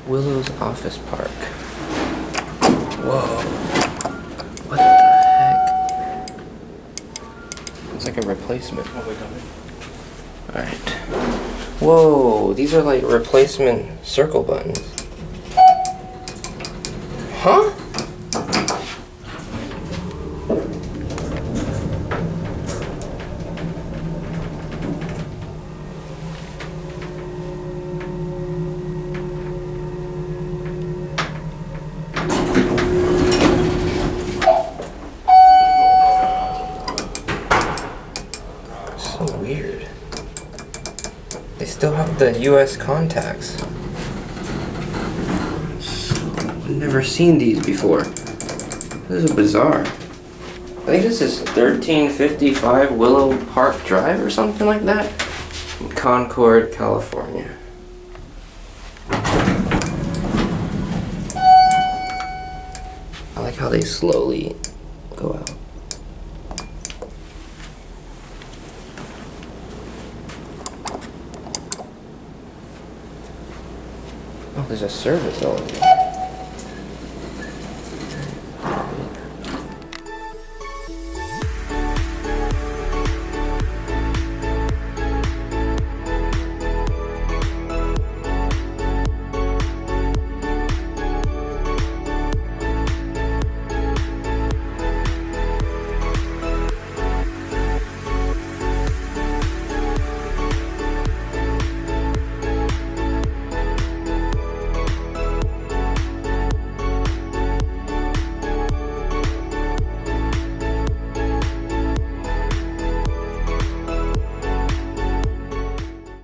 Willow's office park. Whoa. What the heck? It's like a replacement. Alright. Whoa, these are like replacement circle buttons. Huh? So weird. They still have the US contacts. I've never seen these before. This is bizarre. I think this is 1355 Willow Park Drive or something like that. In Concord, California. I like how they slowly go out. Oh, there's a service elevator.